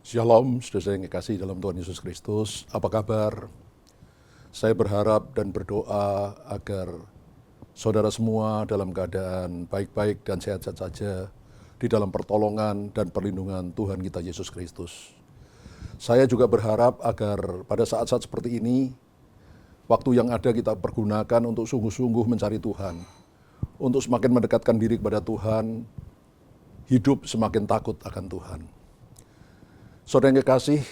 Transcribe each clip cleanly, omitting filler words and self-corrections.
Shalom, saudara yang kekasih dalam Tuhan Yesus Kristus. Apa kabar? Saya berharap dan berdoa agar saudara semua dalam keadaan baik-baik dan sehat-sehat saja di dalam pertolongan dan perlindungan Tuhan kita Yesus Kristus. Saya juga berharap agar pada saat-saat seperti ini, waktu yang ada kita pergunakan untuk sungguh-sungguh mencari Tuhan, untuk semakin mendekatkan diri kepada Tuhan, hidup semakin takut akan Tuhan. Saudara yang kekasih,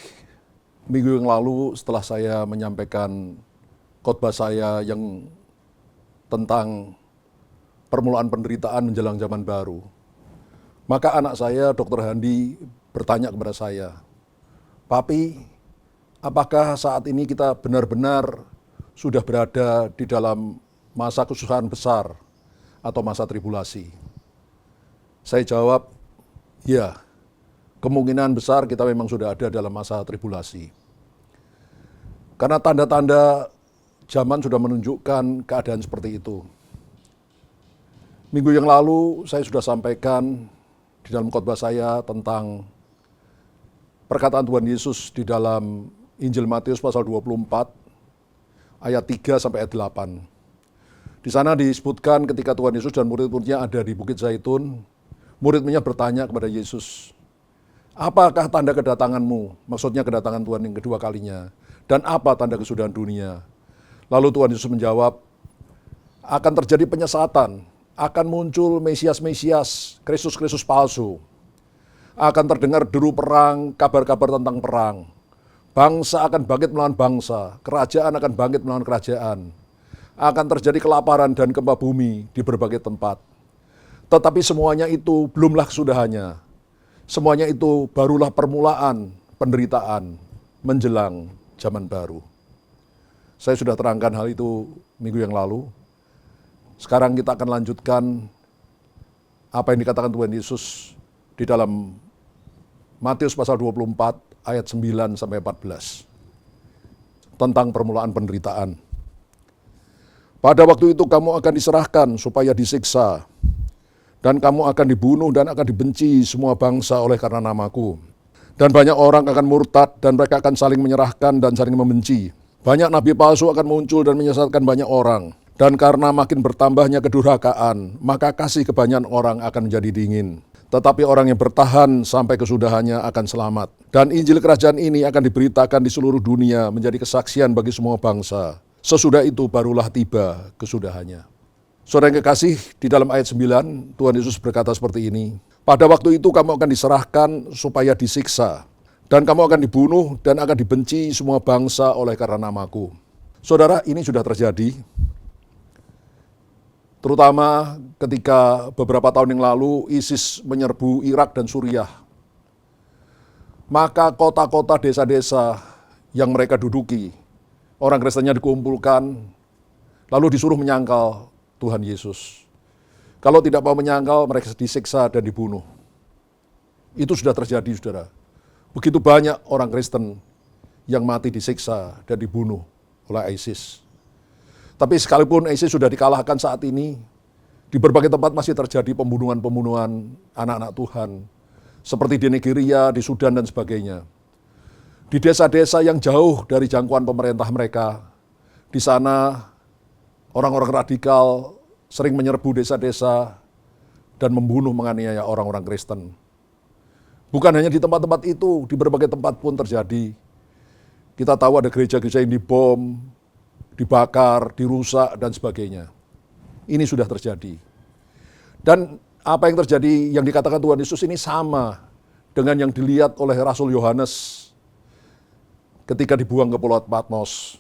minggu yang lalu setelah saya menyampaikan khotbah saya yang tentang permulaan penderitaan menjelang zaman baru, maka anak saya, Dr. Handi, bertanya kepada saya, "Papi, apakah saat ini kita benar-benar sudah berada di dalam masa kesusahan besar atau masa tribulasi?" Saya jawab, "Ya. Kemungkinan besar kita memang sudah ada dalam masa tribulasi. Karena tanda-tanda zaman sudah menunjukkan keadaan seperti itu." Minggu yang lalu saya sudah sampaikan di dalam khotbah saya tentang perkataan Tuhan Yesus di dalam Injil Matius pasal 24 ayat 3 sampai ayat 8. Di sana disebutkan ketika Tuhan Yesus dan murid-muridnya ada di Bukit Zaitun, murid-muridnya bertanya kepada Yesus, "Apakah tanda kedatanganmu?" Maksudnya kedatangan Tuhan yang kedua kalinya. "Dan apa tanda kesudahan dunia?" Lalu Tuhan Yesus menjawab, "Akan terjadi penyesatan, akan muncul Mesias-Mesias, Kristus-Kristus palsu. Akan terdengar deru perang, kabar-kabar tentang perang. Bangsa akan bangkit melawan bangsa, kerajaan akan bangkit melawan kerajaan. Akan terjadi kelaparan dan gempa bumi di berbagai tempat. Tetapi semuanya itu belumlah kesudahannya. Semuanya itu barulah permulaan penderitaan menjelang zaman baru." Saya sudah terangkan hal itu minggu yang lalu. Sekarang kita akan lanjutkan apa yang dikatakan Tuhan Yesus di dalam Matius pasal 24 ayat 9 sampai 14 tentang permulaan penderitaan. "Pada waktu itu kamu akan diserahkan supaya disiksa, dan kamu akan dibunuh dan akan dibenci semua bangsa oleh karena namaku. Dan banyak orang akan murtad dan mereka akan saling menyerahkan dan saling membenci. Banyak nabi palsu akan muncul dan menyesatkan banyak orang. Dan karena makin bertambahnya kedurhakaan, maka kasih kebanyakan orang akan menjadi dingin. Tetapi orang yang bertahan sampai kesudahannya akan selamat. Dan Injil kerajaan ini akan diberitakan di seluruh dunia menjadi kesaksian bagi semua bangsa. Sesudah itu barulah tiba kesudahannya." Saudara yang kekasih, di dalam ayat 9, Tuhan Yesus berkata seperti ini, "Pada waktu itu kamu akan diserahkan supaya disiksa, dan kamu akan dibunuh dan akan dibenci semua bangsa oleh karena namaku." Saudara, ini sudah terjadi. Terutama ketika beberapa tahun yang lalu ISIS menyerbu Irak dan Suriah. Maka kota-kota, desa-desa yang mereka duduki, orang Kristennya dikumpulkan, lalu disuruh menyangkal Tuhan Yesus. Kalau tidak mau menyangkal, mereka disiksa dan dibunuh. Itu sudah terjadi, saudara. Begitu banyak orang Kristen yang mati disiksa dan dibunuh oleh ISIS. Tapi sekalipun ISIS sudah dikalahkan saat ini, di berbagai tempat masih terjadi pembunuhan-pembunuhan anak-anak Tuhan. Seperti di Nigeria, di Sudan, dan sebagainya. Di desa-desa yang jauh dari jangkauan pemerintah mereka, di sana orang-orang radikal sering menyerbu desa-desa dan membunuh, menganiaya orang-orang Kristen. Bukan hanya di tempat-tempat itu, di berbagai tempat pun terjadi. Kita tahu ada gereja-gereja yang dibom, dibakar, dirusak, dan sebagainya. Ini sudah terjadi. Dan apa yang terjadi, yang dikatakan Tuhan Yesus ini sama dengan yang dilihat oleh Rasul Yohanes ketika dibuang ke Pulau Patmos,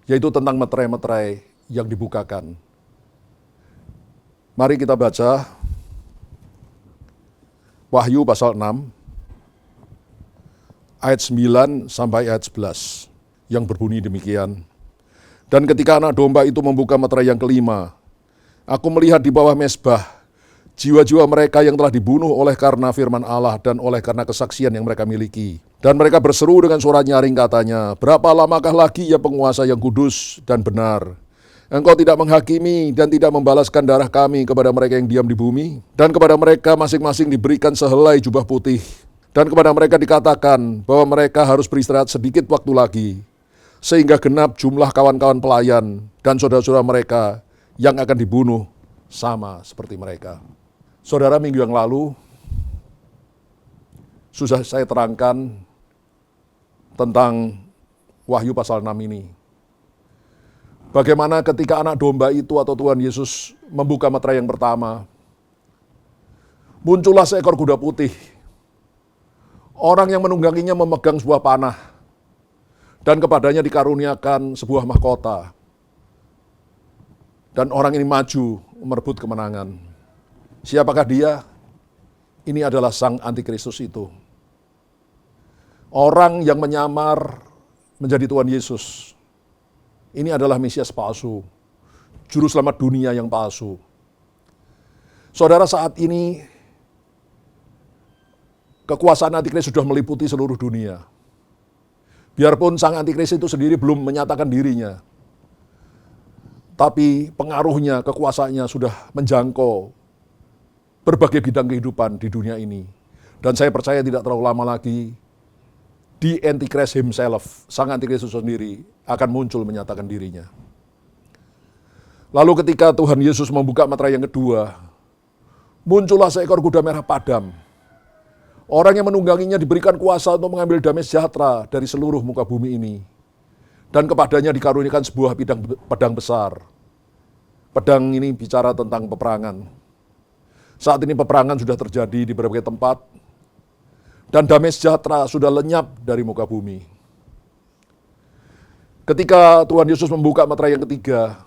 yaitu tentang meterai-meterai yang dibukakan. Mari kita baca Wahyu pasal 6 ayat 9 sampai ayat 11 yang berbunyi demikian. "Dan ketika anak domba itu membuka meterai yang kelima, aku melihat di bawah mezbah jiwa-jiwa mereka yang telah dibunuh oleh karena firman Allah dan oleh karena kesaksian yang mereka miliki. Dan mereka berseru dengan suara nyaring katanya, 'Berapa lamakah lagi ya penguasa yang kudus dan benar? Engkau tidak menghakimi dan tidak membalaskan darah kami kepada mereka yang diam di bumi, dan kepada mereka masing-masing diberikan sehelai jubah putih. Dan kepada mereka dikatakan bahwa mereka harus beristirahat sedikit waktu lagi, sehingga genap jumlah kawan-kawan pelayan dan saudara-saudara mereka yang akan dibunuh sama seperti mereka. Saudara, minggu yang lalu sudah saya terangkan tentang Wahyu pasal 6 ini. Bagaimana ketika anak domba itu atau Tuhan Yesus membuka meterai yang pertama, muncullah seekor kuda putih. Orang yang menungganginya memegang sebuah panah, dan kepadanya dikaruniakan sebuah mahkota. Dan orang ini maju merebut kemenangan. Siapakah dia? Ini adalah sang antikristus itu. Orang yang menyamar menjadi Tuhan Yesus. Ini adalah Mesias palsu, juru selamat dunia yang palsu. Saudara, saat ini kekuasaan antikris sudah meliputi seluruh dunia. Biarpun sang antikris itu sendiri belum menyatakan dirinya, tapi pengaruhnya, kekuasaannya sudah menjangkau berbagai bidang kehidupan di dunia ini. Dan saya percaya tidak terlalu lama lagi, the Antichrist himself, sang antikris itu sendiri, akan muncul menyatakan dirinya. Lalu ketika Tuhan Yesus membuka meterai yang kedua, muncullah seekor kuda merah padam. Orang yang menungganginya diberikan kuasa untuk mengambil damai sejahtera dari seluruh muka bumi ini. Dan kepadanya dikaruniakan sebuah pedang besar. Pedang ini bicara tentang peperangan. Saat ini peperangan sudah terjadi di berbagai tempat. Dan damai sejahtera sudah lenyap dari muka bumi. Ketika Tuhan Yesus membuka meterai yang ketiga,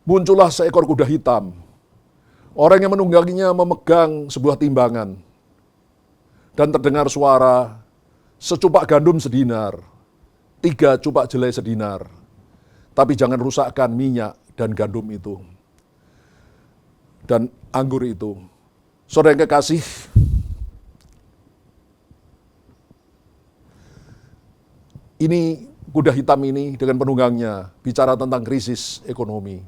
muncullah seekor kuda hitam. Orang yang menungganginya memegang sebuah timbangan. Dan terdengar suara, secupak gandum sedinar, 3 cupak jelai sedinar. Tapi jangan rusakkan minyak dan gandum itu. Dan anggur itu. Saudara yang kekasih, ini kuda hitam ini dengan penunggangnya bicara tentang krisis ekonomi.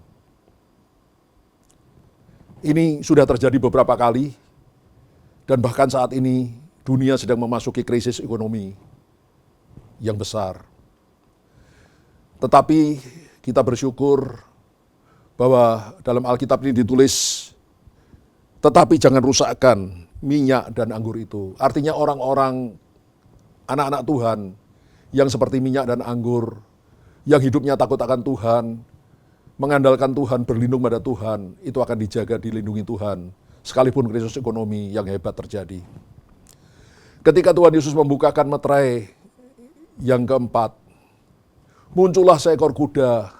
Ini sudah terjadi beberapa kali, dan bahkan saat ini dunia sedang memasuki krisis ekonomi yang besar. Tetapi kita bersyukur bahwa dalam Alkitab ini ditulis, tetapi jangan rusakkan minyak dan anggur itu. Artinya orang-orang, anak-anak Tuhan, yang seperti minyak dan anggur, yang hidupnya takut akan Tuhan, mengandalkan Tuhan, berlindung pada Tuhan, itu akan dijaga, dilindungi Tuhan, sekalipun krisis ekonomi yang hebat terjadi. Ketika Tuhan Yesus membukakan meterai yang keempat, muncullah seekor kuda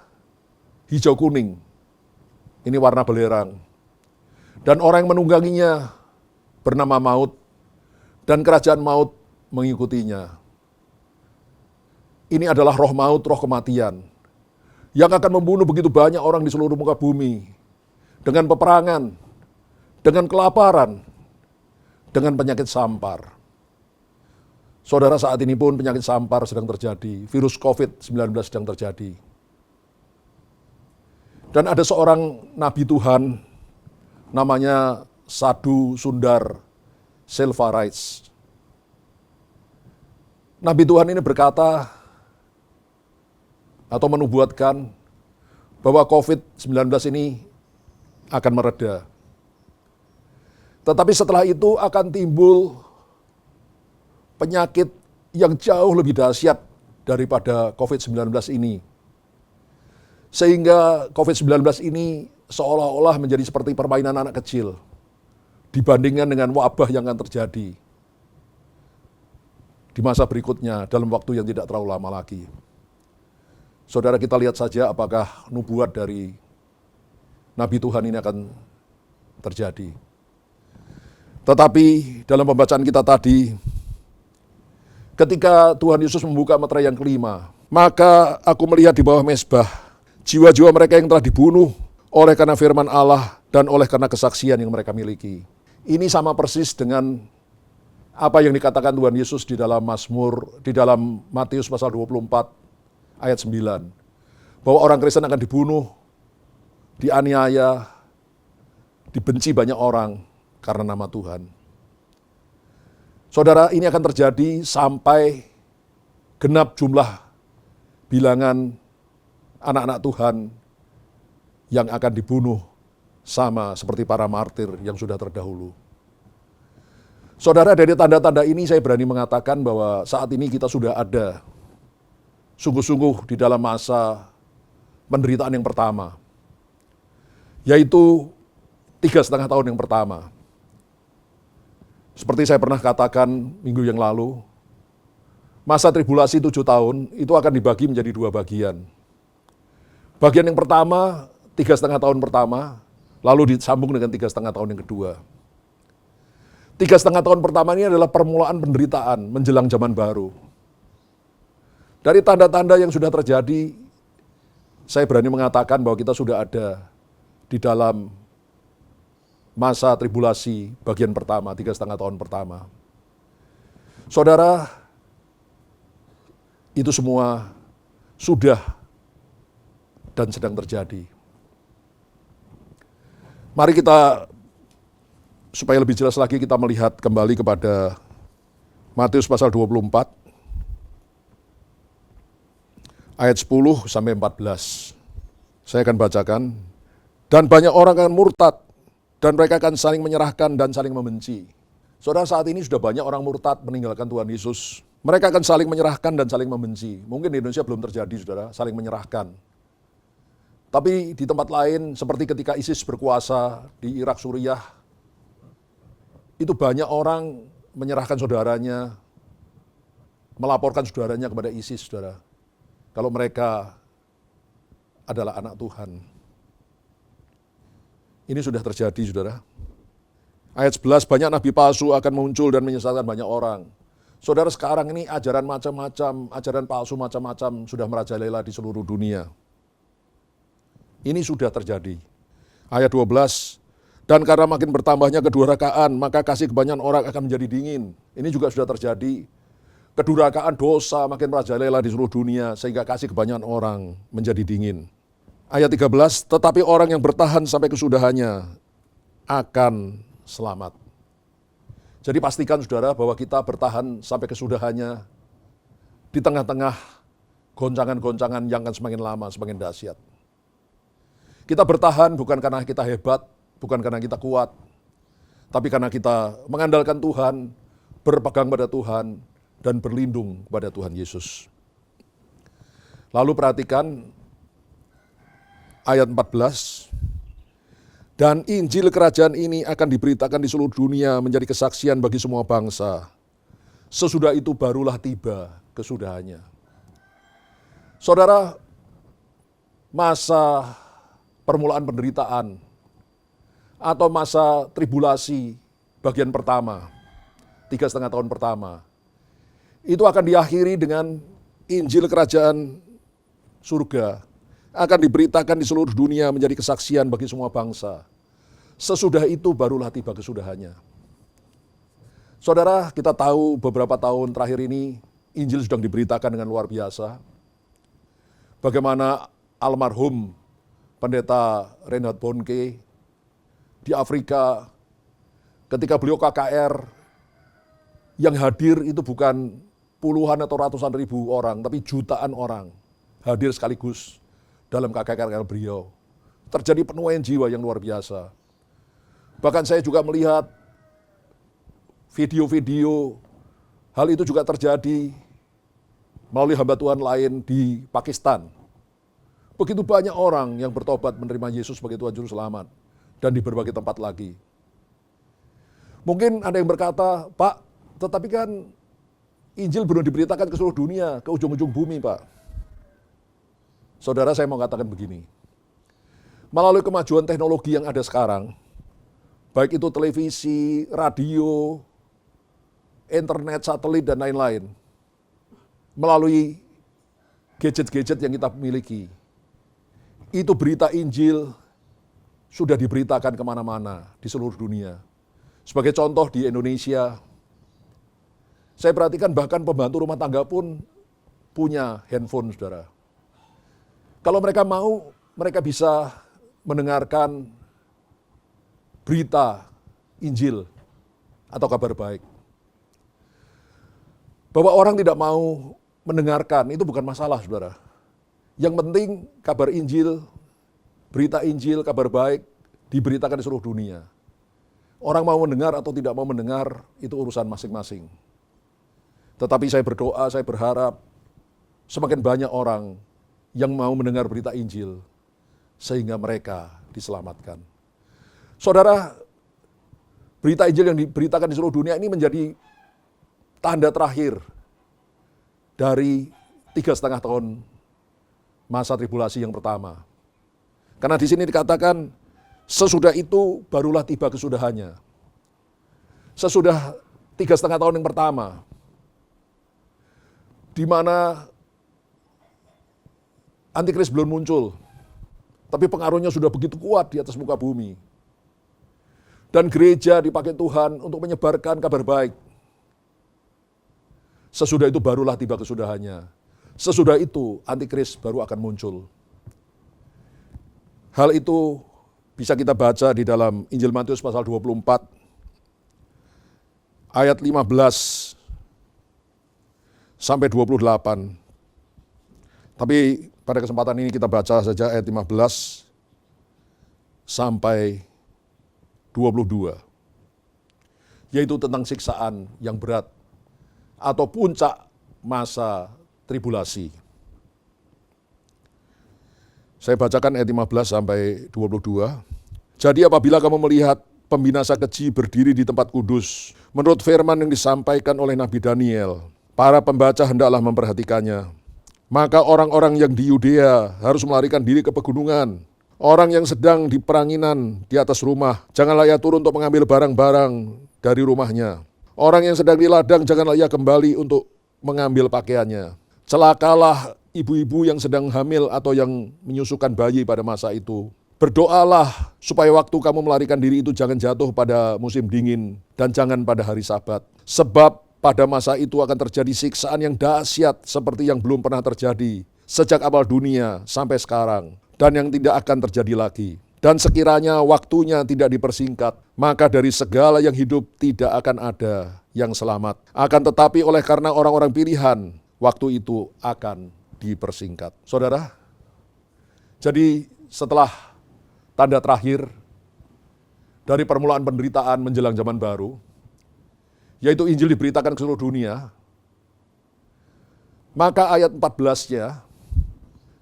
hijau kuning. Ini warna belerang. Dan orang yang menungganginya bernama Maut, dan kerajaan Maut mengikutinya. Ini adalah roh maut, roh kematian, yang akan membunuh begitu banyak orang di seluruh muka bumi. Dengan peperangan, dengan kelaparan, dengan penyakit sampar. Saudara, saat ini pun penyakit sampar sedang terjadi, virus COVID-19 sedang terjadi. Dan ada seorang nabi Tuhan, namanya Sadhu Sundar Selvaraj. Nabi Tuhan ini berkata, atau menubuatkan, bahwa COVID-19 ini akan mereda. Tetapi setelah itu akan timbul penyakit yang jauh lebih dahsyat daripada COVID-19 ini. Sehingga COVID-19 ini seolah-olah menjadi seperti permainan anak kecil dibandingkan dengan wabah yang akan terjadi di masa berikutnya dalam waktu yang tidak terlalu lama lagi. Saudara, kita lihat saja apakah nubuat dari Nabi Tuhan ini akan terjadi. Tetapi dalam pembacaan kita tadi, ketika Tuhan Yesus membuka meterai yang kelima, maka aku melihat di bawah mezbah jiwa-jiwa mereka yang telah dibunuh oleh karena firman Allah dan oleh karena kesaksian yang mereka miliki. Ini sama persis dengan apa yang dikatakan Tuhan Yesus di dalam Mazmur, di dalam Matius pasal 24 ayat 9. Bahwa orang Kristen akan dibunuh, dianiaya, dibenci banyak orang karena nama Tuhan. Saudara, ini akan terjadi sampai genap jumlah bilangan anak-anak Tuhan yang akan dibunuh sama seperti para martir yang sudah terdahulu. Saudara, dari tanda-tanda ini saya berani mengatakan bahwa saat ini kita sudah ada sungguh-sungguh di dalam masa penderitaan yang pertama, yaitu 3,5 tahun yang pertama. Seperti saya pernah katakan minggu yang lalu, masa tribulasi 7 tahun itu akan dibagi menjadi 2 bagian. Bagian yang pertama, 3,5 tahun pertama, lalu disambung dengan 3,5 tahun yang kedua. 3,5 tahun pertama ini adalah permulaan penderitaan menjelang zaman baru. Dari tanda-tanda yang sudah terjadi, saya berani mengatakan bahwa kita sudah ada di dalam masa tribulasi bagian pertama, 3,5 tahun pertama. Saudara, itu semua sudah dan sedang terjadi. Mari kita, supaya lebih jelas lagi, kita melihat kembali kepada Matius pasal 24, ayat 10 sampai 14. Saya akan bacakan. Dan banyak orang akan murtad, dan mereka akan saling menyerahkan dan saling membenci. Saudara, saat ini sudah banyak orang murtad meninggalkan Tuhan Yesus. Mereka akan saling menyerahkan dan saling membenci. Mungkin di Indonesia belum terjadi, saudara, saling menyerahkan. Tapi di tempat lain, seperti ketika ISIS berkuasa di Irak, Suriah, itu banyak orang menyerahkan saudaranya, melaporkan saudaranya kepada ISIS, saudara. Kalau mereka adalah anak Tuhan. Ini sudah terjadi, saudara. Ayat 11, banyak nabi palsu akan muncul dan menyesatkan banyak orang. Saudara, sekarang ini ajaran macam-macam, ajaran palsu macam-macam sudah merajalela di seluruh dunia. Ini sudah terjadi. Ayat 12, dan karena makin bertambahnya kedurhakaan, maka kasih kebanyakan orang akan menjadi dingin. Ini juga sudah terjadi. Kedurhakaan dosa makin merajalela di seluruh dunia, sehingga kasih kebanyakan orang menjadi dingin. Ayat 13, tetapi orang yang bertahan sampai kesudahannya akan selamat. Jadi pastikan, saudara, bahwa kita bertahan sampai kesudahannya di tengah-tengah goncangan-goncangan yang akan semakin lama, semakin dahsyat. Kita bertahan bukan karena kita hebat, bukan karena kita kuat, tapi karena kita mengandalkan Tuhan, berpegang pada Tuhan, dan berlindung pada Tuhan Yesus. Lalu perhatikan ayat 14, dan Injil kerajaan ini akan diberitakan di seluruh dunia menjadi kesaksian bagi semua bangsa. Sesudah itu barulah tiba kesudahannya. Saudara, masa permulaan penderitaan atau masa tribulasi bagian pertama, 3,5 tahun pertama, itu akan diakhiri dengan Injil kerajaan surga akan diberitakan di seluruh dunia menjadi kesaksian bagi semua bangsa. Sesudah itu barulah tiba kesudahannya. Saudara, kita tahu beberapa tahun terakhir ini Injil sedang diberitakan dengan luar biasa. Bagaimana almarhum Pendeta Reinhard Bonnke di Afrika, ketika beliau KKR, yang hadir itu bukan puluhan atau ratusan ribu orang, tapi jutaan orang hadir sekaligus dalam KKR beliau. Terjadi penuaian jiwa yang luar biasa. Bahkan saya juga melihat video-video hal itu juga terjadi melalui hamba Tuhan lain di Pakistan. Begitu banyak orang yang bertobat menerima Yesus sebagai Tuhan Juru Selamat. Dan di berbagai tempat lagi. Mungkin ada yang berkata, Pak, tetapi kan Injil belum diberitakan ke seluruh dunia, ke ujung-ujung bumi, Pak. Saudara, saya mau katakan begini. Melalui kemajuan teknologi yang ada sekarang, baik itu televisi, radio, internet, satelit, dan lain-lain, melalui gadget-gadget yang kita miliki, itu berita Injil sudah diberitakan kemana-mana di seluruh dunia. Sebagai contoh di Indonesia, saya perhatikan bahkan pembantu rumah tangga pun punya handphone, saudara. Kalau mereka mau, mereka bisa mendengarkan berita Injil atau kabar baik. Bahwa orang tidak mau mendengarkan itu bukan masalah, saudara. Yang penting kabar Injil, berita Injil, kabar baik diberitakan di seluruh dunia. Orang mau mendengar atau tidak mau mendengar itu urusan masing-masing. Tetapi saya berdoa, saya berharap semakin banyak orang yang mau mendengar berita Injil sehingga mereka diselamatkan. Saudara, berita Injil yang diberitakan di seluruh dunia ini menjadi tanda terakhir dari 3,5 tahun masa tribulasi yang pertama. Karena di sini dikatakan, sesudah itu barulah tiba kesudahannya. Sesudah 3,5 tahun yang pertama, di mana Antikris belum muncul, tapi pengaruhnya sudah begitu kuat di atas muka bumi. Dan gereja dipakai Tuhan untuk menyebarkan kabar baik. Sesudah itu barulah tiba kesudahannya. Sesudah itu Antikris baru akan muncul. Hal itu bisa kita baca di dalam Injil Matius pasal 24, ayat 15 sampai 28. Tapi pada kesempatan ini kita baca saja ayat 15 sampai 22. Yaitu tentang siksaan yang berat atau puncak masa tribulasi. Saya bacakan ayat 15 sampai 22. Jadi apabila kamu melihat pembinasa keji berdiri di tempat kudus, menurut firman yang disampaikan oleh Nabi Daniel, para pembaca hendaklah memperhatikannya. Maka orang-orang yang di Yudea harus melarikan diri ke pegunungan. Orang yang sedang di peranginan di atas rumah, janganlah ia turun untuk mengambil barang-barang dari rumahnya. Orang yang sedang di ladang, janganlah ia kembali untuk mengambil pakaiannya. Celakalah ibu-ibu yang sedang hamil atau yang menyusukan bayi pada masa itu. Berdoalah supaya waktu kamu melarikan diri itu jangan jatuh pada musim dingin dan jangan pada hari Sabat. Sebab pada masa itu akan terjadi siksaan yang dahsyat seperti yang belum pernah terjadi sejak awal dunia sampai sekarang, dan yang tidak akan terjadi lagi. Dan sekiranya waktunya tidak dipersingkat, maka dari segala yang hidup tidak akan ada yang selamat. Akan tetapi oleh karena orang-orang pilihan, waktu itu akan dipersingkat. Saudara, jadi setelah tanda terakhir dari permulaan penderitaan menjelang zaman baru, yaitu Injil diberitakan ke seluruh dunia, maka ayat 14-nya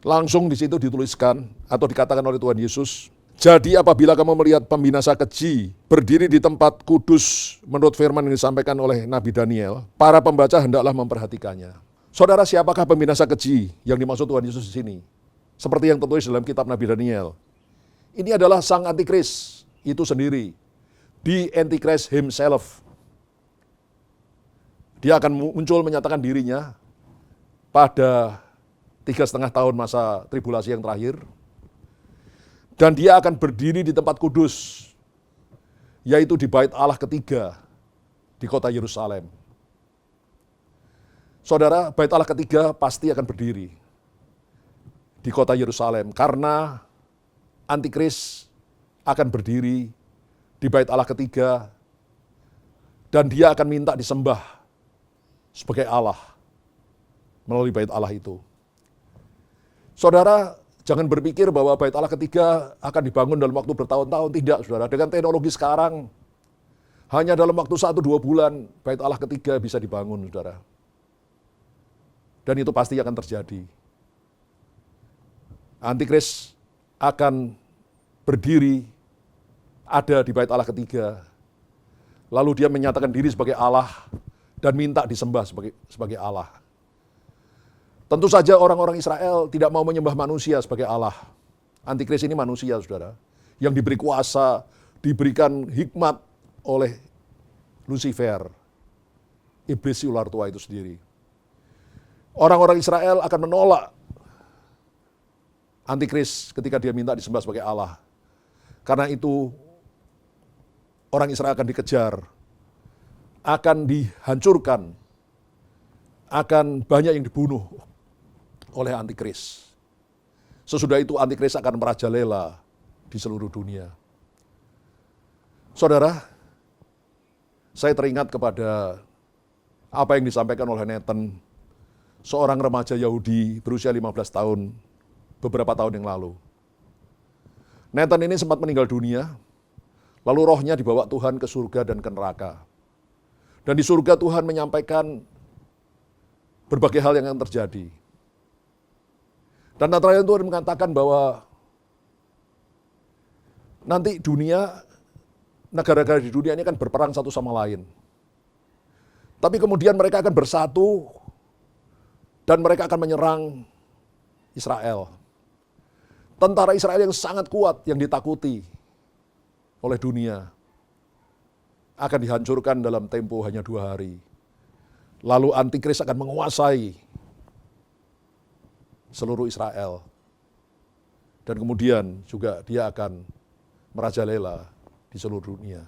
langsung di situ dituliskan atau dikatakan oleh Tuhan Yesus, jadi apabila kamu melihat pembinasa keji berdiri di tempat kudus menurut firman yang disampaikan oleh Nabi Daniel, para pembaca hendaklah memperhatikannya. Saudara, siapakah pembinasa keji yang dimaksud Tuhan Yesus di sini? Seperti yang tertulis dalam kitab Nabi Daniel. Ini adalah sang Antikris itu sendiri. The Antichrist himself. Dia akan muncul menyatakan dirinya pada 3,5 tahun masa tribulasi yang terakhir. Dan dia akan berdiri di tempat kudus, yaitu di bait Allah ketiga di kota Yerusalem. Saudara, bait Allah ketiga pasti akan berdiri di kota Yerusalem karena Antikris akan berdiri di bait Allah ketiga dan dia akan minta disembah sebagai Allah melalui bait Allah itu. Saudara, jangan berpikir bahwa bait Allah ketiga akan dibangun dalam waktu bertahun-tahun. Tidak, saudara. Dengan teknologi sekarang, hanya dalam waktu 1-2 bulan, bait Allah ketiga bisa dibangun, saudara. Dan itu pasti akan terjadi. Antikris akan berdiri ada di bait Allah ketiga. Lalu dia menyatakan diri sebagai Allah dan minta disembah sebagai Allah. Tentu saja orang-orang Israel tidak mau menyembah manusia sebagai Allah. Antikris ini manusia, saudara, yang diberi kuasa, diberikan hikmat oleh Lucifer, iblis si ular tua itu sendiri. Orang-orang Israel akan menolak Antikris ketika dia minta disembah sebagai Allah. Karena itu orang Israel akan dikejar, akan dihancurkan, akan banyak yang dibunuh oleh Antikris. Sesudah itu Antikris akan merajalela di seluruh dunia. Saudara, saya teringat kepada apa yang disampaikan oleh Nathan, seorang remaja Yahudi berusia 15 tahun beberapa tahun yang lalu. Nathan ini sempat meninggal dunia, lalu rohnya dibawa Tuhan ke surga dan ke neraka. Dan di surga Tuhan menyampaikan berbagai hal yang akan terjadi. Dan Nathanael Tuhan mengatakan bahwa nanti dunia, negara-negara di dunia ini akan berperang satu sama lain. Tapi kemudian mereka akan bersatu dan mereka akan menyerang Israel. Tentara Israel yang sangat kuat, yang ditakuti oleh dunia, akan dihancurkan dalam tempo hanya 2 hari. Lalu Antikris akan menguasai seluruh Israel. Dan kemudian juga dia akan merajalela di seluruh dunia.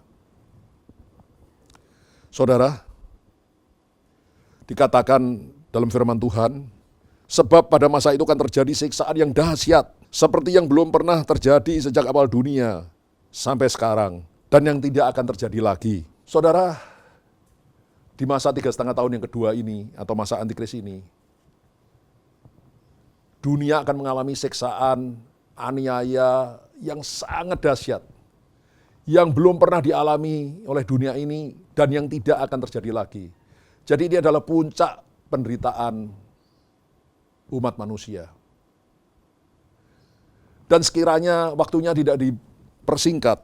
Saudara, dikatakan dalam firman Tuhan, sebab pada masa itu akan terjadi siksaan yang dahsyat, seperti yang belum pernah terjadi sejak awal dunia sampai sekarang, dan yang tidak akan terjadi lagi. Saudara, di masa 3,5 tahun yang kedua ini, atau masa Antikris ini, dunia akan mengalami siksaan, aniaya yang sangat dahsyat, yang belum pernah dialami oleh dunia ini, dan yang tidak akan terjadi lagi. Jadi ini adalah puncak penderitaan umat manusia. Dan sekiranya waktunya tidak dipersingkat,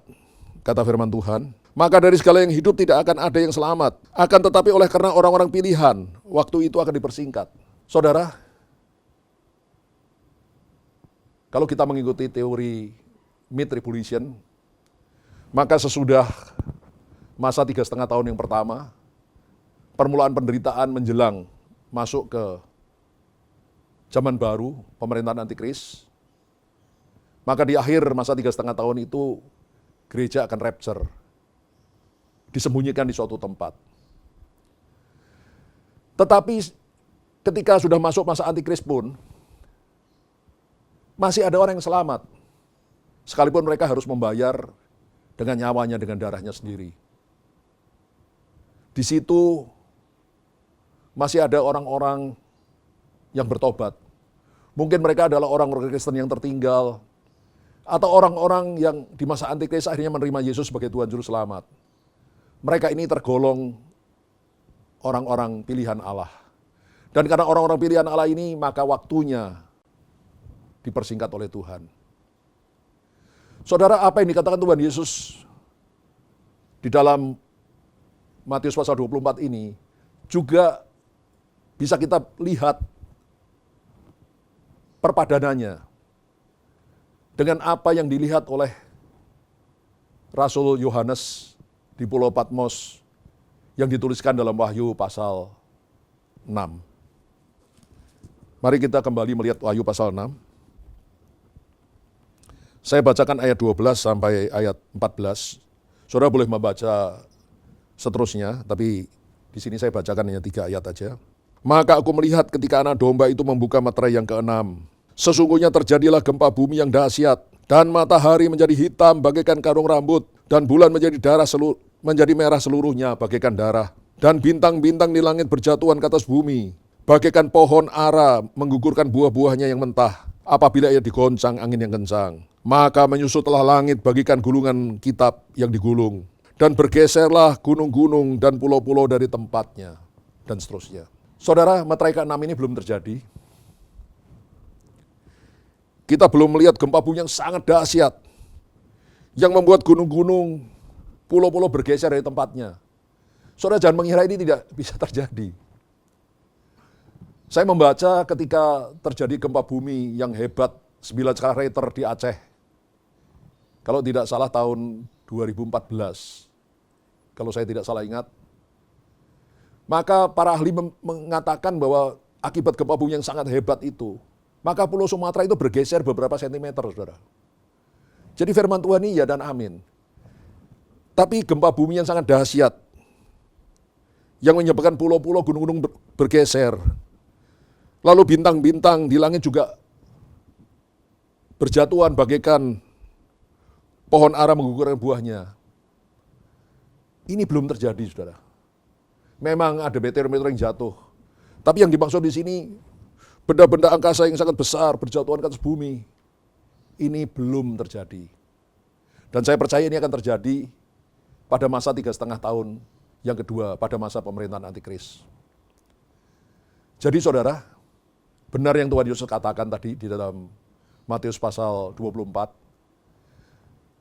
kata firman Tuhan, maka dari segala yang hidup tidak akan ada yang selamat. Akan tetapi oleh karena orang-orang pilihan, waktu itu akan dipersingkat. Saudara, kalau kita mengikuti teori mid-tribulation, maka sesudah masa 3,5 tahun yang pertama, permulaan penderitaan menjelang masuk ke zaman baru, pemerintahan Antikris, maka di akhir masa 3,5 tahun itu, gereja akan rapture, disembunyikan di suatu tempat. Tetapi ketika sudah masuk masa Antikris pun, masih ada orang yang selamat, sekalipun mereka harus membayar dengan nyawanya, dengan darahnya sendiri. Di situ masih ada orang-orang yang bertobat. Mungkin mereka adalah orang-orang Kristen yang tertinggal, atau orang-orang yang di masa Antikris akhirnya menerima Yesus sebagai Tuhan Juru Selamat. Mereka ini tergolong orang-orang pilihan Allah. Dan karena orang-orang pilihan Allah ini, maka waktunya dipersingkat oleh Tuhan. Saudara, apa yang dikatakan Tuhan Yesus di dalam Matius pasal 24 ini juga bisa kita lihat perpadanannya dengan apa yang dilihat oleh Rasul Yohanes di Pulau Patmos yang dituliskan dalam Wahyu pasal 6. Mari kita kembali melihat Wahyu pasal 6. Saya bacakan ayat 12 sampai ayat 14. Saudara boleh membaca seterusnya, tapi di sini saya bacakan hanya 3 ayat aja. Maka aku melihat ketika anak domba itu membuka meterai yang ke-6. Sesungguhnya terjadilah gempa bumi yang dahsyat, dan matahari menjadi hitam bagaikan karung rambut, dan bulan menjadi merah seluruhnya bagaikan darah. Dan bintang-bintang di langit berjatuhan ke atas bumi, bagaikan pohon ara menggugurkan buah-buahnya yang mentah, apabila ia digoncang angin yang kencang. Maka menyusutlah langit bagikan gulungan kitab yang digulung, dan bergeserlah gunung-gunung dan pulau-pulau dari tempatnya, dan seterusnya. Saudara, meterai ke-6 ini belum terjadi. Kita belum melihat gempa bumi yang sangat dahsyat, yang membuat gunung-gunung, pulau-pulau bergeser dari tempatnya. Saudara jangan mengira ini tidak bisa terjadi. Saya membaca ketika terjadi gempa bumi yang hebat 9 skala Richter di Aceh. Kalau tidak salah tahun 2014, kalau saya tidak salah ingat. Maka para ahli mengatakan bahwa akibat gempa bumi yang sangat hebat itu, maka Pulau Sumatera itu bergeser beberapa sentimeter, saudara. Jadi firman Tuhan ini ya dan amin. Tapi gempa bumi yang sangat dahsyat, yang menyebabkan pulau-pulau, gunung-gunung bergeser. Lalu bintang-bintang di langit juga berjatuhan bagaikan pohon ara menggugurkan buahnya. Ini belum terjadi, saudara. Memang ada meteor-meteor yang jatuh. Tapi yang dimaksud di sini, benda-benda angkasa yang sangat besar berjatuhan ke atas bumi. Ini belum terjadi. Dan saya percaya ini akan terjadi pada masa 3,5 tahun yang kedua, pada masa pemerintahan Antikris. Jadi saudara, benar yang Tuhan Yesus katakan tadi di dalam Matius pasal 24.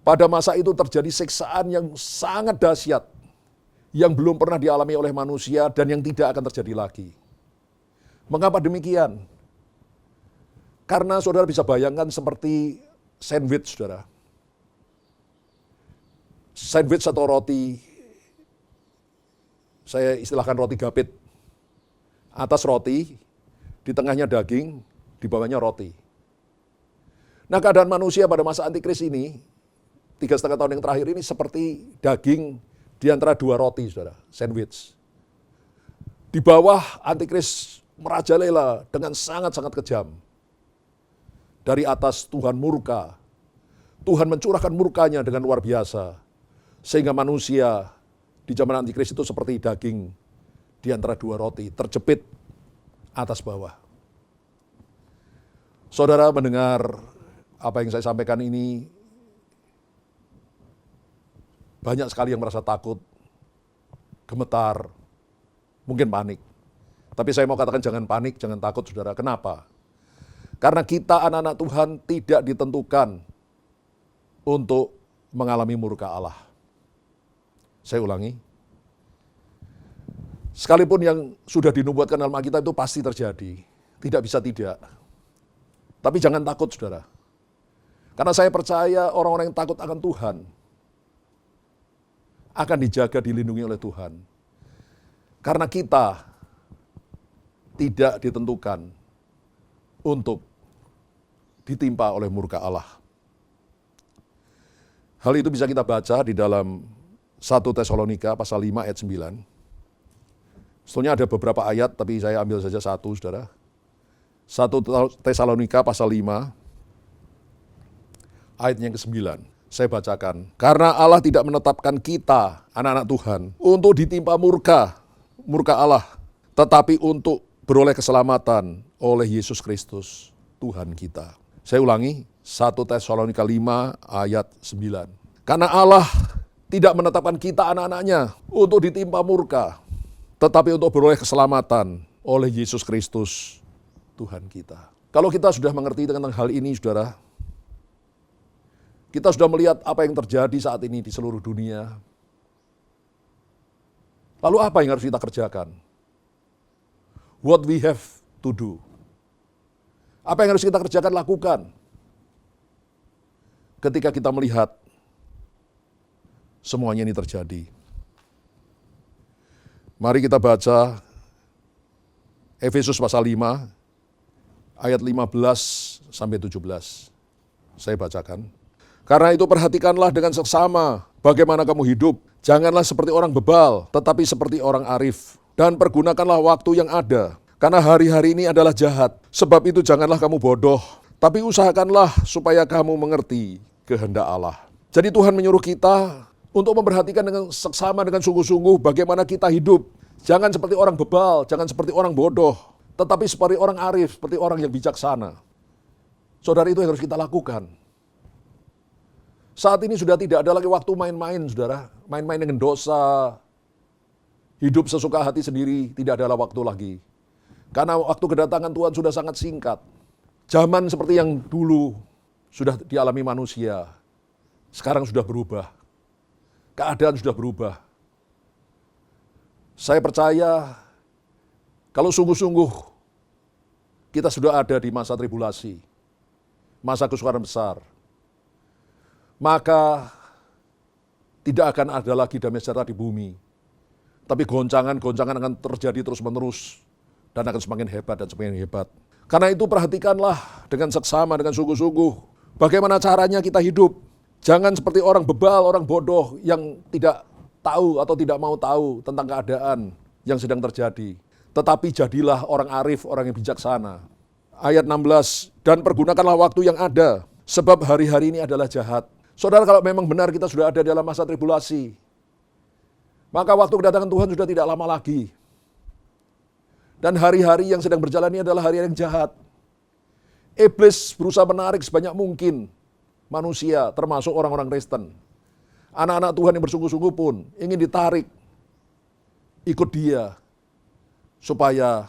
Pada masa itu terjadi siksaan yang sangat dahsyat, yang belum pernah dialami oleh manusia dan yang tidak akan terjadi lagi. Mengapa demikian? Karena saudara bisa bayangkan seperti sandwich, saudara. Sandwich atau roti, saya istilahkan roti gapit. Atas roti, di tengahnya daging, di bawahnya roti. Nah, keadaan manusia pada masa Antikris ini, 3,5 tahun yang terakhir ini seperti daging di antara dua roti, saudara, sandwich. Di bawah Antikris merajalela dengan sangat-sangat kejam. Dari atas Tuhan murka. Tuhan mencurahkan murkanya dengan luar biasa. Sehingga manusia di zaman Antikris itu seperti daging di antara dua roti, terjepit atas bawah. Saudara mendengar apa yang saya sampaikan ini, banyak sekali yang merasa takut, gemetar, mungkin panik. Tapi saya mau katakan jangan panik, jangan takut saudara. Kenapa? Karena kita anak-anak Tuhan tidak ditentukan untuk mengalami murka Allah. Saya ulangi. Sekalipun yang sudah dinubuatkan dalam Alkitab itu pasti terjadi. Tidak bisa tidak. Tapi jangan takut saudara. Karena saya percaya orang-orang yang takut akan Tuhan akan dijaga, dilindungi oleh Tuhan. Karena kita tidak ditentukan untuk ditimpa oleh murka Allah. Hal itu bisa kita baca di dalam 1 Tesalonika pasal 5 ayat 9. Sebetulnya ada beberapa ayat, tapi saya ambil saja satu, saudara. 1 Tesalonika pasal 5, ayat yang ke-9. Saya bacakan. Karena Allah tidak menetapkan kita, anak-anak Tuhan, untuk ditimpa murka Allah, tetapi untuk beroleh keselamatan oleh Yesus Kristus, Tuhan kita. Saya ulangi, 1 Tesalonika 5, ayat 9. Karena Allah tidak menetapkan kita, anak-anaknya, untuk ditimpa murka, tetapi untuk beroleh keselamatan oleh Yesus Kristus, Tuhan kita. Kalau kita sudah mengerti tentang hal ini, saudara, kita sudah melihat apa yang terjadi saat ini di seluruh dunia. Lalu apa yang harus kita kerjakan? What we have to do. Apa yang harus kita kerjakan, lakukan. Ketika kita melihat semuanya ini terjadi. Mari kita baca Efesus pasal 5, ayat 15 sampai 17. Saya bacakan. Karena itu perhatikanlah dengan seksama bagaimana kamu hidup. Janganlah seperti orang bebal, tetapi seperti orang arif. Dan pergunakanlah waktu yang ada. Karena hari-hari ini adalah jahat. Sebab itu janganlah kamu bodoh, tapi usahakanlah supaya kamu mengerti kehendak Allah. Jadi Tuhan menyuruh kita untuk memperhatikan dengan seksama, dengan sungguh-sungguh bagaimana kita hidup. Jangan seperti orang bebal, jangan seperti orang bodoh, tetapi seperti orang arif, seperti orang yang bijaksana. Saudara, itu yang harus kita lakukan. Saat ini sudah tidak ada lagi waktu main-main, saudara. Main-main dengan dosa, hidup sesuka hati sendiri, tidak ada waktu lagi. Karena waktu kedatangan Tuhan sudah sangat singkat. Zaman seperti yang dulu sudah dialami manusia, sekarang sudah berubah. Keadaan sudah berubah. Saya percaya kalau sungguh-sungguh kita sudah ada di masa tribulasi, masa kesukaran besar, maka tidak akan ada lagi damai sejahtera di bumi. Tapi goncangan-goncangan akan terjadi terus-menerus dan akan semakin hebat dan semakin hebat. Karena itu perhatikanlah dengan seksama, dengan sungguh-sungguh bagaimana caranya kita hidup. Jangan seperti orang bebal, orang bodoh yang tidak tahu atau tidak mau tahu tentang keadaan yang sedang terjadi. Tetapi jadilah orang arif, orang yang bijaksana. Ayat 16, dan pergunakanlah waktu yang ada, sebab hari-hari ini adalah jahat. Saudara, kalau memang benar kita sudah ada dalam masa tribulasi, Maka waktu kedatangan Tuhan sudah tidak lama lagi. Dan hari-hari yang sedang berjalan ini adalah hari yang jahat. Iblis berusaha menarik sebanyak mungkin manusia, termasuk orang-orang Kristen. Anak-anak Tuhan yang bersungguh-sungguh pun ingin ditarik ikut dia, supaya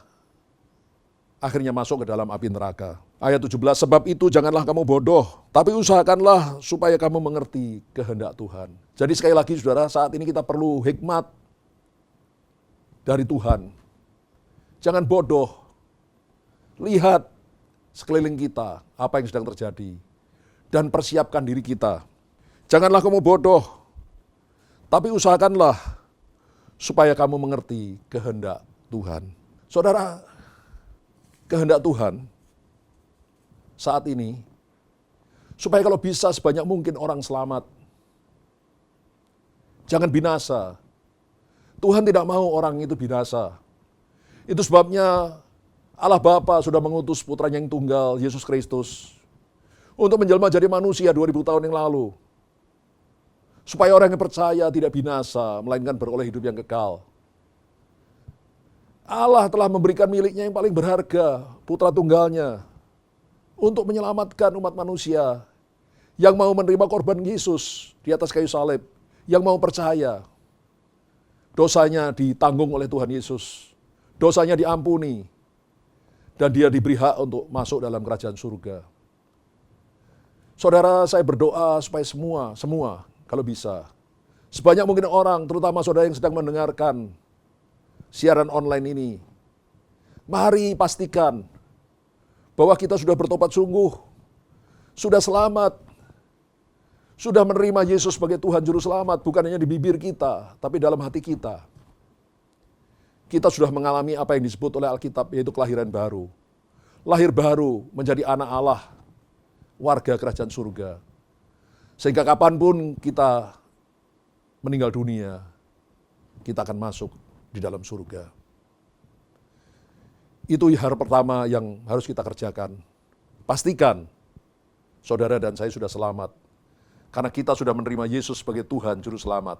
akhirnya masuk ke dalam api neraka. Ayat 17, sebab itu janganlah kamu bodoh, tapi usahakanlah supaya kamu mengerti kehendak Tuhan. Jadi sekali lagi saudara, saat ini kita perlu hikmat dari Tuhan. Jangan bodoh. Lihat sekeliling kita, apa yang sedang terjadi. Dan persiapkan diri kita. Janganlah kamu bodoh, tapi usahakanlah supaya kamu mengerti kehendak Tuhan. Saudara, kehendak Tuhan saat ini, supaya kalau bisa sebanyak mungkin orang selamat. Jangan binasa. Tuhan tidak mau orang itu binasa. Itu sebabnya Allah Bapa sudah mengutus putranya yang tunggal, Yesus Kristus, untuk menjelma jadi manusia 2000 tahun yang lalu. Supaya orang yang percaya tidak binasa, melainkan beroleh hidup yang kekal. Allah telah memberikan miliknya yang paling berharga, putra tunggalnya, untuk menyelamatkan umat manusia yang mau menerima korban Yesus di atas kayu salib, yang mau percaya. Dosanya ditanggung oleh Tuhan Yesus, dosanya diampuni, dan dia diberi hak untuk masuk dalam kerajaan surga. Saudara, saya berdoa supaya semua kalau bisa, sebanyak mungkin orang, terutama saudara yang sedang mendengarkan siaran online ini, mari pastikan bahwa kita sudah bertobat sungguh, sudah selamat, sudah menerima Yesus sebagai Tuhan Juru Selamat, bukan hanya di bibir kita, tapi dalam hati kita. Kita sudah mengalami apa yang disebut oleh Alkitab, yaitu kelahiran baru. Lahir baru menjadi anak Allah, warga kerajaan surga. Sehingga kapanpun kita meninggal dunia, kita akan masuk di dalam surga. Itu hal pertama yang harus kita kerjakan. Pastikan saudara dan saya sudah selamat. Karena kita sudah menerima Yesus sebagai Tuhan Juru Selamat.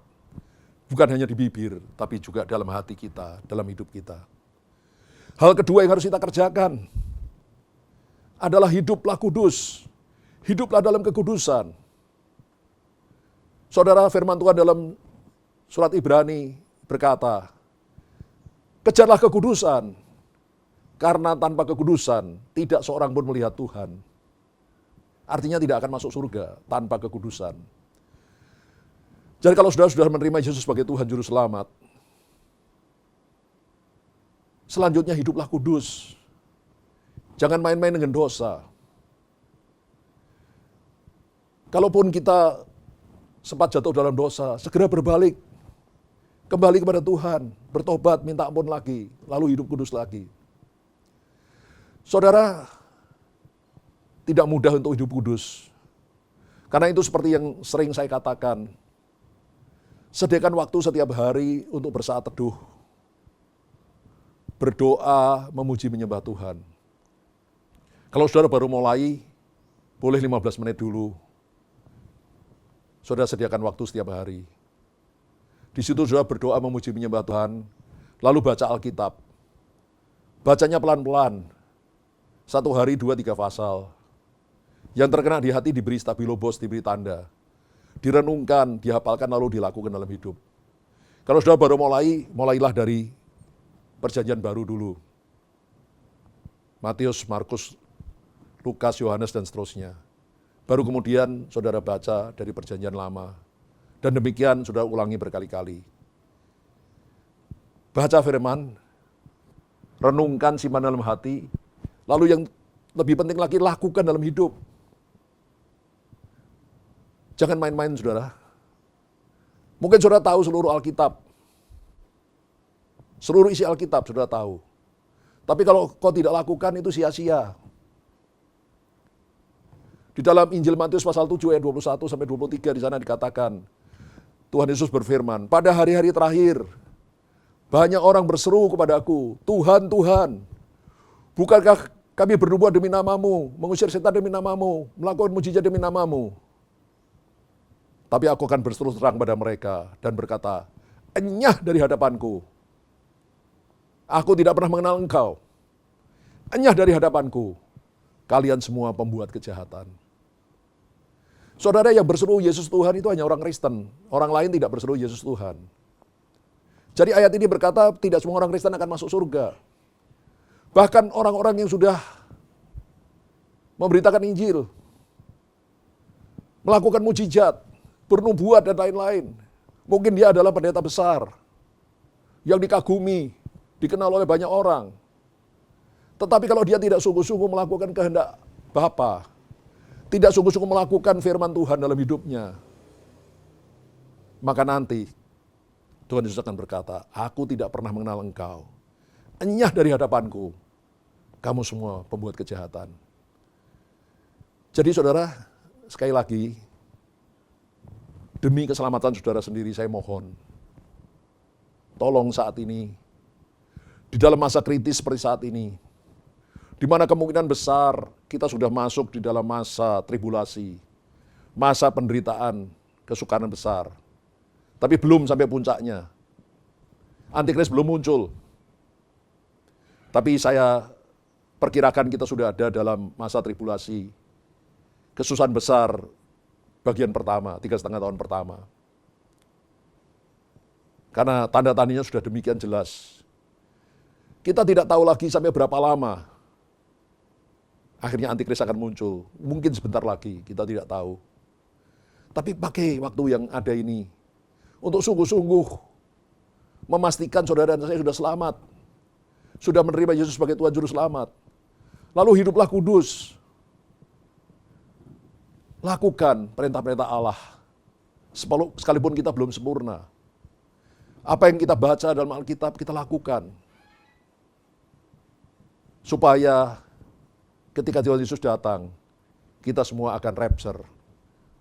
Bukan hanya di bibir, tapi juga dalam hati kita, dalam hidup kita. Hal kedua yang harus kita kerjakan adalah hiduplah kudus. Hiduplah dalam kekudusan. Saudara, firman Tuhan dalam surat Ibrani berkata, kejarlah kekudusan, karena tanpa kekudusan tidak seorang pun melihat Tuhan. Artinya tidak akan masuk surga tanpa kekudusan. Jadi kalau saudara sudah menerima Yesus sebagai Tuhan Juru Selamat, selanjutnya hiduplah kudus. Jangan main-main dengan dosa. Kalaupun kita sempat jatuh dalam dosa, segera berbalik. Kembali kepada Tuhan, bertobat, minta ampun lagi, lalu hidup kudus lagi. Saudara, tidak mudah untuk hidup kudus. Karena itu seperti yang sering saya katakan, sediakan waktu setiap hari untuk bersaat teduh, berdoa, memuji, menyembah Tuhan. Kalau saudara baru mulai, boleh 15 menit dulu. Saudara sediakan waktu setiap hari. Di situ saudara berdoa, memuji, menyembah Tuhan, lalu baca Alkitab. Bacanya pelan-pelan. 1 hari 2-3 pasal. Yang terkena di hati diberi stabilobos, diberi tanda. Direnungkan, dihafalkan, lalu dilakukan dalam hidup. Kalau sudah baru mulailah dari perjanjian baru dulu. Matius, Markus, Lukas, Yohanes, dan seterusnya. Baru kemudian saudara baca dari perjanjian lama. Dan demikian saudara ulangi berkali-kali. Baca firman, renungkan, simpan dalam hati, lalu yang lebih penting lagi, lakukan dalam hidup. Jangan main-main, saudara. Mungkin saudara tahu seluruh Alkitab. Seluruh isi Alkitab saudara tahu. Tapi kalau kau tidak lakukan, itu sia-sia. Di dalam Injil Matius pasal 7 ayat 21-23 di sana dikatakan, Tuhan Yesus berfirman, pada hari-hari terakhir, banyak orang berseru kepadaku, Tuhan, Tuhan, bukankah kami bernubuat demi namamu, mengusir setan demi namamu, melakukan mujizat demi namamu. Tapi aku akan berterus terang pada mereka dan berkata, Enyah dari hadapanku. Aku tidak pernah mengenal engkau. Enyah dari hadapanku. Kalian semua pembuat kejahatan. Saudara, yang berseru Yesus Tuhan itu hanya orang Kristen. Orang lain tidak berseru Yesus Tuhan. Jadi ayat ini berkata tidak semua orang Kristen akan masuk surga. Bahkan orang-orang yang sudah memberitakan Injil, melakukan mujizat, bernubuat dan lain-lain. Mungkin dia adalah pendeta besar yang dikagumi, dikenal oleh banyak orang. Tetapi kalau dia tidak sungguh-sungguh melakukan kehendak Bapa, tidak sungguh-sungguh melakukan firman Tuhan dalam hidupnya, maka nanti Tuhan Yesus akan berkata, aku tidak pernah mengenal engkau. Enyah dari hadapanku, kamu semua pembuat kejahatan. Jadi saudara, sekali lagi, demi keselamatan saudara sendiri saya mohon, tolong saat ini, di dalam masa kritis seperti saat ini, di mana kemungkinan besar kita sudah masuk di dalam masa tribulasi, masa penderitaan, kesukaran besar. Tapi belum sampai puncaknya. Antikris belum muncul. Tapi saya perkirakan kita sudah ada dalam masa tribulasi. Kesusahan besar bagian pertama, 3,5 tahun pertama. Karena tanda-tandanya sudah demikian jelas. Kita tidak tahu lagi sampai berapa lama akhirnya antikris akan muncul. Mungkin sebentar lagi, kita tidak tahu. Tapi pakai waktu yang ada ini untuk sungguh-sungguh memastikan saudara dan saya sudah selamat. Sudah menerima Yesus sebagai Tuhan Juru Selamat. Lalu hiduplah kudus. Lakukan perintah-perintah Allah. Sekalipun kita belum sempurna. Apa yang kita baca dalam Alkitab kita lakukan. Supaya ketika Tuhan Yesus datang, kita semua akan rapture,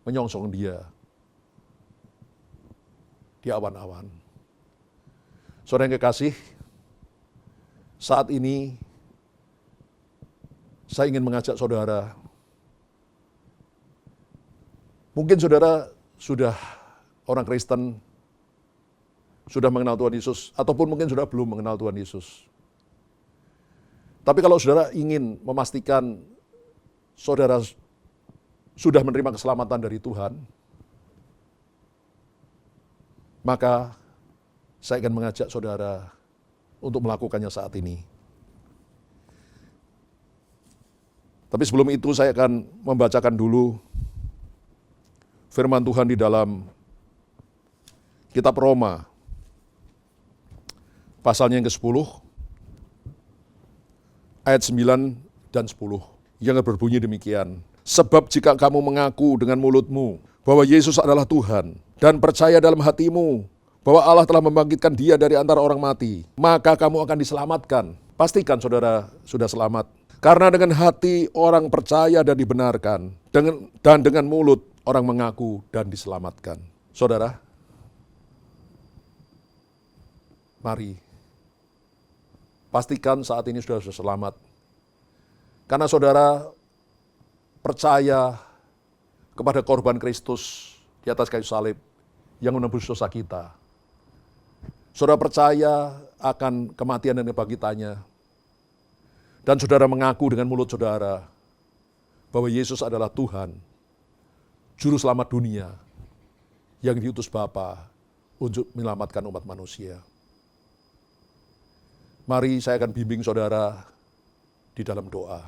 menyongsong Dia di awan-awan. Saudara yang kekasih, saat ini saya ingin mengajak saudara, mungkin saudara sudah orang Kristen, sudah mengenal Tuhan Yesus, ataupun mungkin sudah belum mengenal Tuhan Yesus. Tapi kalau saudara ingin memastikan saudara sudah menerima keselamatan dari Tuhan, maka saya akan mengajak saudara untuk melakukannya saat ini. Tapi sebelum itu saya akan membacakan dulu firman Tuhan di dalam kitab Roma, pasalnya yang ke-10, ayat 9 dan 10, yang berbunyi demikian. Sebab jika kamu mengaku dengan mulutmu bahwa Yesus adalah Tuhan, dan percaya dalam hatimu bahwa Allah telah membangkitkan Dia dari antara orang mati, maka kamu akan diselamatkan. Pastikan saudara sudah selamat. Karena dengan hati orang percaya dan dibenarkan, dan dengan mulut orang mengaku dan diselamatkan. Saudara, mari pastikan saat ini sudah selamat. Karena saudara percaya kepada korban Kristus di atas kayu salib yang menebus dosa kita. Saudara percaya akan kematian dan kebangkitannya. Dan saudara mengaku dengan mulut saudara bahwa Yesus adalah Tuhan, Juru Selamat dunia yang diutus Bapa untuk menyelamatkan umat manusia. Mari saya akan bimbing saudara di dalam doa.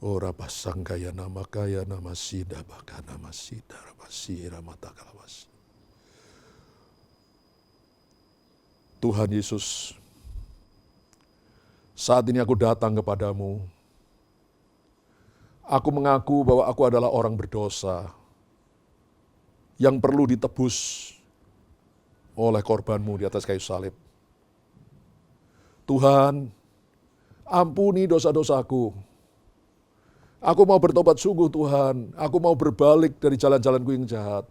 Ora pasanggaya nama kaya nama sida baka nama sida rabasira mata kalawas. Tuhan Yesus, saat ini aku datang kepadamu. Aku mengaku bahwa aku adalah orang berdosa yang perlu ditebus oleh korbanmu di atas kayu salib. Tuhan, ampuni dosa-dosaku. Aku mau bertobat sungguh Tuhan. Aku mau berbalik dari jalan-jalanku yang jahat.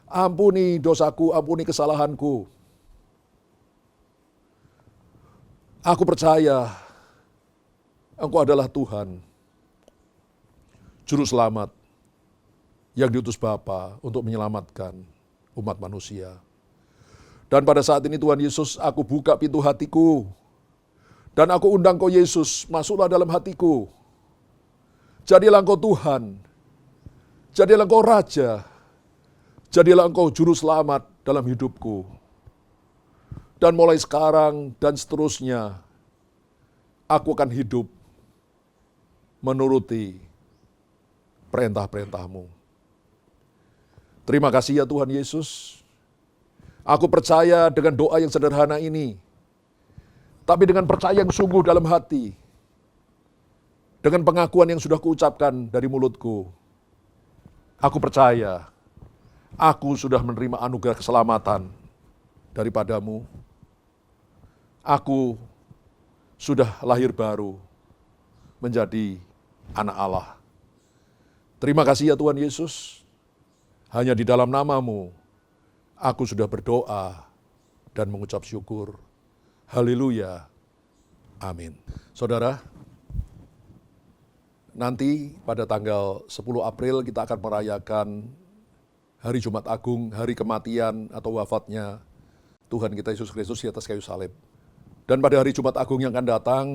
Ampuni dosaku, ampuni kesalahanku. Aku percaya Engkau adalah Tuhan, Juru Selamat yang diutus Bapa untuk menyelamatkan umat manusia. Dan pada saat ini Tuhan Yesus, aku buka pintu hatiku. Dan aku undang Kau Yesus, masuklah dalam hatiku. Jadilah Engkau Tuhan. Jadilah Engkau Raja. Jadilah Engkau Juru Selamat dalam hidupku. Dan mulai sekarang dan seterusnya, aku akan hidup menuruti perintah-perintah-Mu. Terima kasih ya Tuhan Yesus. Aku percaya dengan doa yang sederhana ini, tapi dengan percaya yang sungguh dalam hati, dengan pengakuan yang sudah kuucapkan dari mulutku, aku percaya, aku sudah menerima anugerah keselamatan daripada-Mu. Aku sudah lahir baru menjadi anak Allah. Terima kasih ya Tuhan Yesus, hanya di dalam nama-Mu, aku sudah berdoa dan mengucap syukur. Haleluya. Amin. Saudara, nanti pada tanggal 10 April kita akan merayakan Hari Jumat Agung, hari kematian atau wafatnya Tuhan kita Yesus Kristus di atas kayu salib. Dan pada hari Jumat Agung yang akan datang,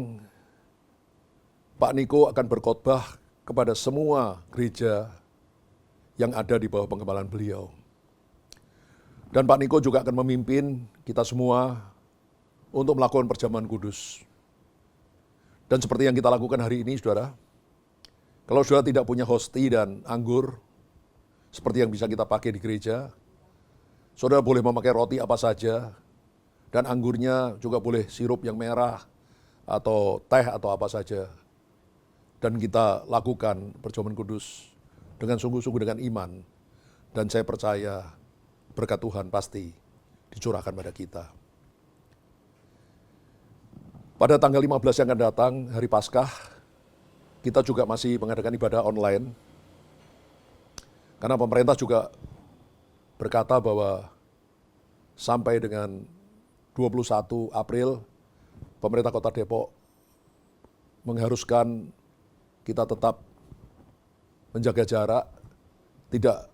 Pak Niko akan berkhotbah kepada semua gereja yang ada di bawah pengembalaan beliau. Dan Pak Niko juga akan memimpin kita semua untuk melakukan perjamuan kudus. Dan seperti yang kita lakukan hari ini, saudara, kalau saudara tidak punya hosti dan anggur, seperti yang bisa kita pakai di gereja, saudara boleh memakai roti apa saja, dan anggurnya juga boleh sirup yang merah, atau teh atau apa saja. Dan kita lakukan perjamuan kudus dengan sungguh-sungguh dengan iman. Dan saya percaya berkat Tuhan pasti dicurahkan pada kita. Pada tanggal 15 yang akan datang, hari Paskah, kita juga masih mengadakan ibadah online. Karena pemerintah juga berkata bahwa sampai dengan 21 April, pemerintah Kota Depok mengharuskan kita tetap menjaga jarak, tidak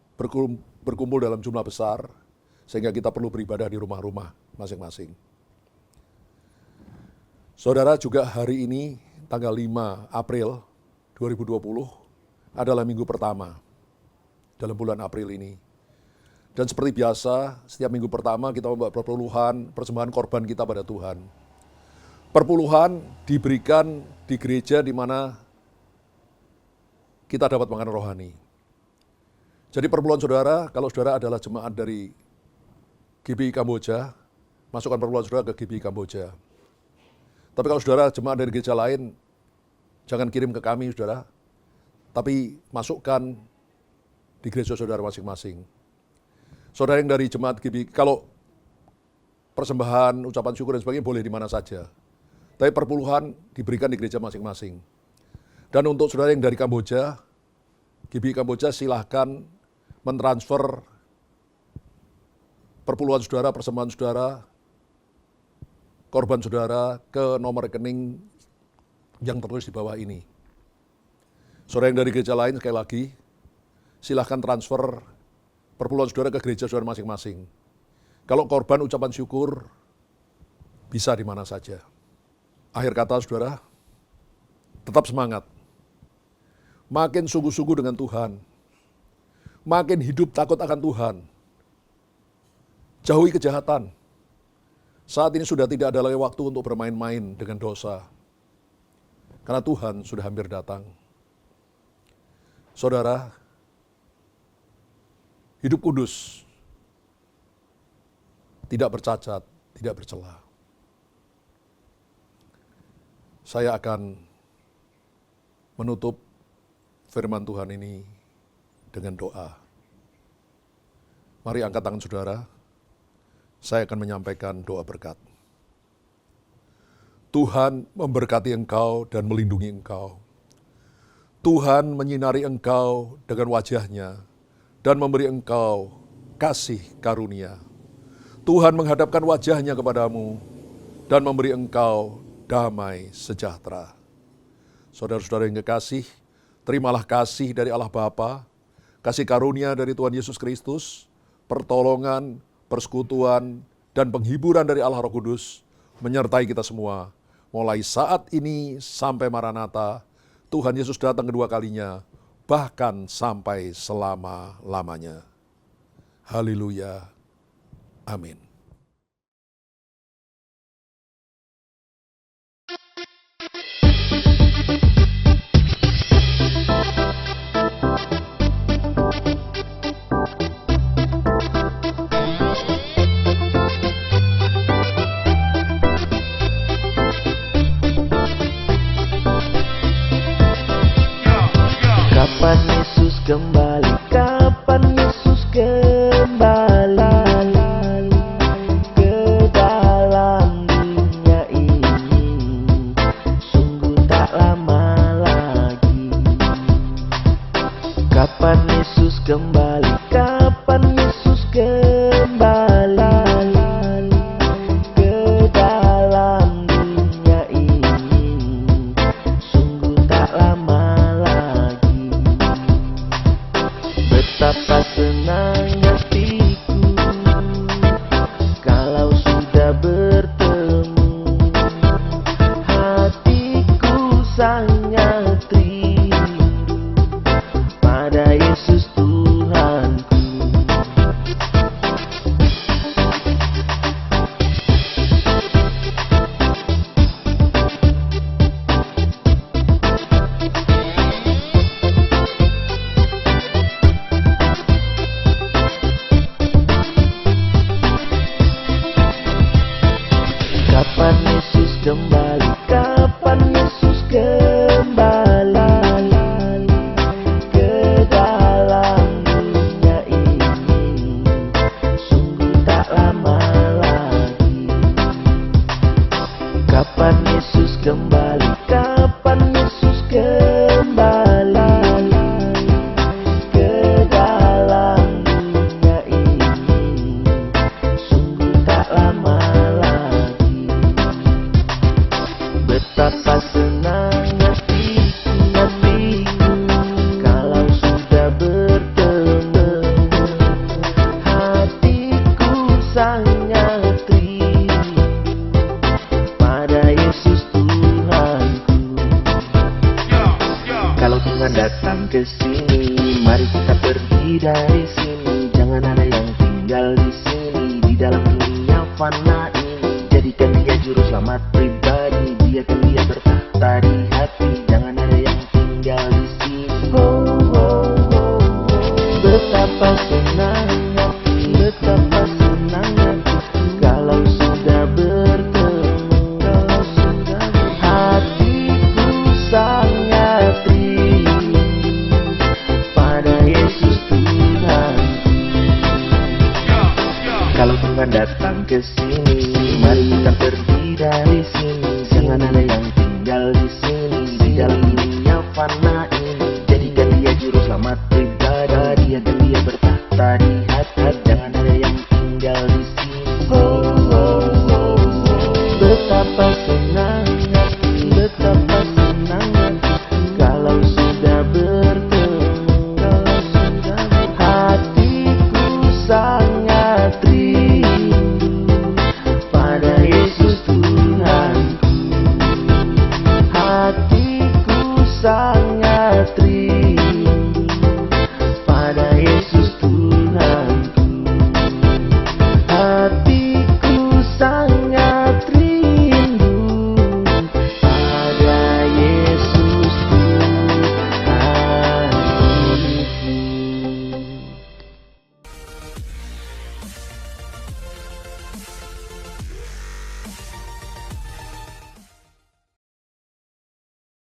berkumpul dalam jumlah besar, sehingga kita perlu beribadah di rumah-rumah masing-masing. Saudara, juga hari ini, tanggal 5 April 2020, adalah minggu pertama dalam bulan April ini. Dan seperti biasa, setiap minggu pertama kita membawa perpuluhan, persembahan korban kita pada Tuhan. Perpuluhan diberikan di gereja di mana kita dapat makan rohani. Jadi perpuluhan saudara, kalau saudara adalah jemaat dari GBI Kamboja, masukkan perpuluhan saudara ke GBI Kamboja. Tapi kalau saudara jemaat dari gereja lain, jangan kirim ke kami saudara, tapi masukkan di gereja saudara masing-masing. Saudara yang dari jemaat GBI, kalau persembahan, ucapan syukur dan sebagainya boleh di mana saja. Tapi perpuluhan diberikan di gereja masing-masing. Dan untuk saudara yang dari Kamboja, GBI Kamboja silahkan mentransfer perpuluhan saudara, persembahan saudara, korban saudara ke nomor rekening yang tertulis di bawah ini. Saudara yang dari gereja lain, sekali lagi, silahkan transfer perpuluhan saudara ke gereja saudara masing-masing. Kalau korban ucapan syukur, bisa di mana saja. Akhir kata saudara, tetap semangat. Makin sungguh-sungguh dengan Tuhan. Makin hidup takut akan Tuhan. Jauhi kejahatan. Saat ini sudah tidak ada lagi waktu untuk bermain-main dengan dosa. Karena Tuhan sudah hampir datang. Saudara, hidup kudus. Tidak bercacat, tidak bercela. Saya akan menutup firman Tuhan ini dengan doa. Mari angkat tangan saudara, saya akan menyampaikan doa berkat. Tuhan memberkati engkau dan melindungi engkau. Tuhan menyinari engkau dengan wajah-Nya dan memberi engkau kasih karunia. Tuhan menghadapkan wajah-Nya kepadamu dan memberi engkau damai sejahtera. Saudara-saudara yang kekasih, terimalah kasih dari Allah Bapa, kasih karunia dari Tuhan Yesus Kristus, pertolongan, persekutuan, dan penghiburan dari Allah Roh Kudus menyertai kita semua. Mulai saat ini sampai Maranatha, Tuhan Yesus datang kedua kalinya, bahkan sampai selama-lamanya. Haleluya. Amin. Kapan Yesus kembali? Kapan Yesus kembali ke dalam dunia ini? Sungguh tak lama lagi. Kapan Yesus kembali? Kapan Yesus kembali ke dalam dunia ini? Sungguh tak lama. Betapa senang hatiku kalau sudah bertemu. Hatiku sangat rindu pada Yesus Tuhanku. Kapan Yesus kembali? Kapan Yesus kembali ke dalam dunia ini? Sungguh tak lama lagi. Kapan Yesus kembali? Kapan Yesus kembali ke dalam dunia ini? Sungguh tak lama lagi. Betapa senang hatiku kalau sudah bertemu. Hatiku sangat rindu pada Yesus Tuhanku. Kalau Tuhan datang ke sini, mari kita pergi dari sini. Jangan ada yang tinggal di sini, di dalam dunia fana ini. Jadikan dia juru selamat pribadi, biarkan dia bertahta di hati. Jangan ada yang tinggal di sini. Betapa senang hati, betapa senang hati kalau sudah bertemu. Hatiku sangat rindu pada Yesus Tuhanku. Kalau Tuhan datang ke sini, mari kita pergi dari sini. Jangan ada yang tinggal di sini, di dalam dunia fana ini. Jadikan dia juru selamat pribadi, biarkan dia bertahta di hati. Jangan ada yang tinggal di sini. Betapa senang